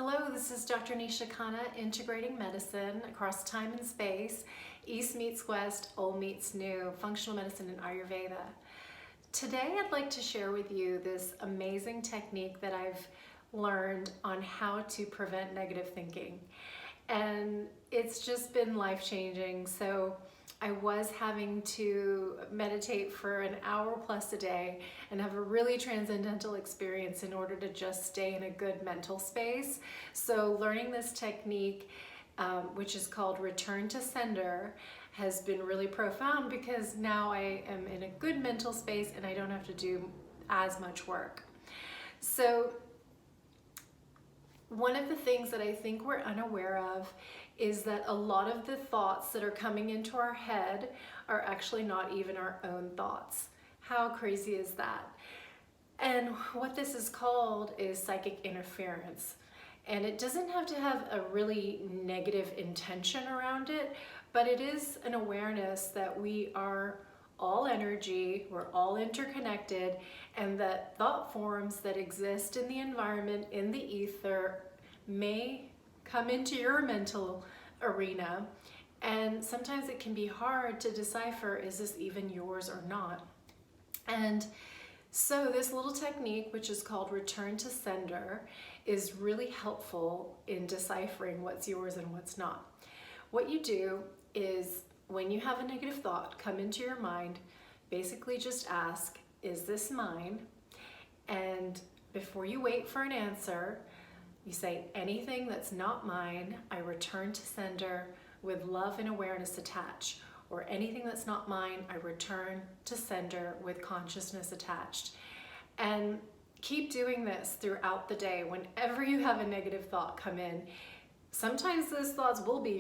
Hello, this is Dr. Nisha Khanna, integrating medicine across time and space, East meets West, old meets new, functional medicine and Ayurveda. Today I'd like to share with you this amazing technique that I've learned on how to prevent negative thinking. And it's just been life-changing. So I was having to meditate for an hour plus a day and have a really transcendental experience in order to just stay in a good mental space. So learning this technique, which is called Return to Sender, has been really profound because now I am in a good mental space and I don't have to do as much work. So one of the things that I think we're unaware of is that a lot of the thoughts that are coming into our head are actually not even our own thoughts. How crazy is that? And what this is called is psychic interference. And it doesn't have to have a really negative intention around it, but it is an awareness that we are all energy, we're all interconnected, and that thought forms that exist in the environment, in the ether, may come into your mental arena. And sometimes it can be hard to decipher, is this even yours or not? And so this little technique, which is called Return to Sender, is really helpful in deciphering what's yours and what's not. What you do is, when you have a negative thought come into your mind, basically just ask, is this mine? And before you wait for an answer, you say, anything that's not mine, I return to sender with love and awareness attached. Or anything that's not mine, I return to sender with consciousness attached. And keep doing this throughout the day. Whenever you have a negative thought come in, sometimes those thoughts will be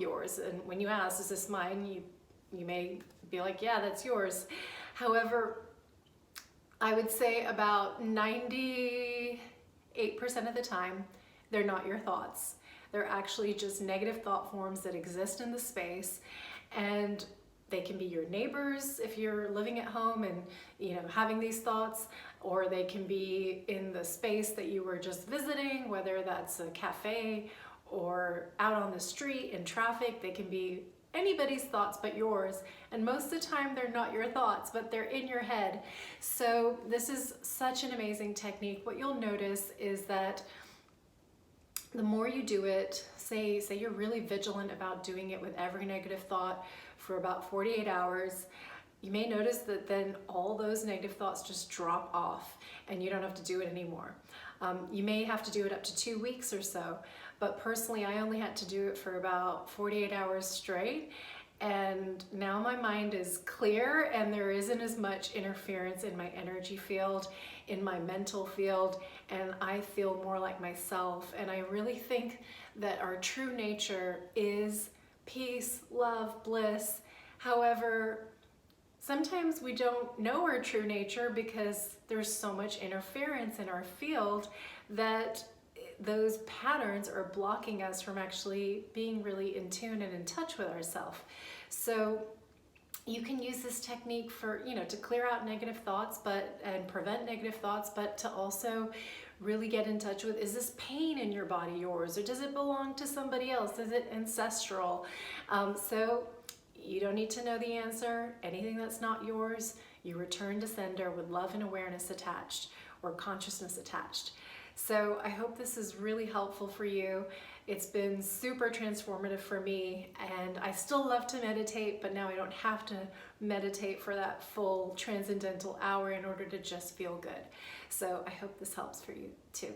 yours. And when you ask, is this mine? You may be like, yeah, that's yours. However, I would say about 98% of the time, they're not your thoughts. They're actually just negative thought forms that exist in the space, and they can be your neighbors if you're living at home and having these thoughts, or they can be in the space that you were just visiting, whether that's a cafe or out on the street in traffic. They can be anybody's thoughts but yours, and most of the time they're not your thoughts, but they're in your head. So this is such an amazing technique. What you'll notice is that the more you do it, say you're really vigilant about doing it with every negative thought for about 48 hours, you may notice that then all those negative thoughts just drop off and you don't have to do it anymore. You may have to do it up to 2 weeks or so, but personally I only had to do it for about 48 hours straight, and now my mind is clear and there isn't as much interference in my energy field, in my mental field, and I feel more like myself. And I really think that our true nature is peace, love, bliss. However, sometimes we don't know our true nature because there's so much interference in our field that those patterns are blocking us from actually being really in tune and in touch with ourselves. So you can use this technique for, to clear out negative thoughts and prevent negative thoughts, but to also really get in touch with, is this pain in your body yours, or does it belong to somebody else? Is it ancestral? So you don't need to know the answer. Anything that's not yours, you return to sender with love and awareness attached, or consciousness attached. So I hope this is really helpful for you. It's been super transformative for me, and I still love to meditate, but now I don't have to meditate for that full transcendental hour in order to just feel good. So I hope this helps for you too.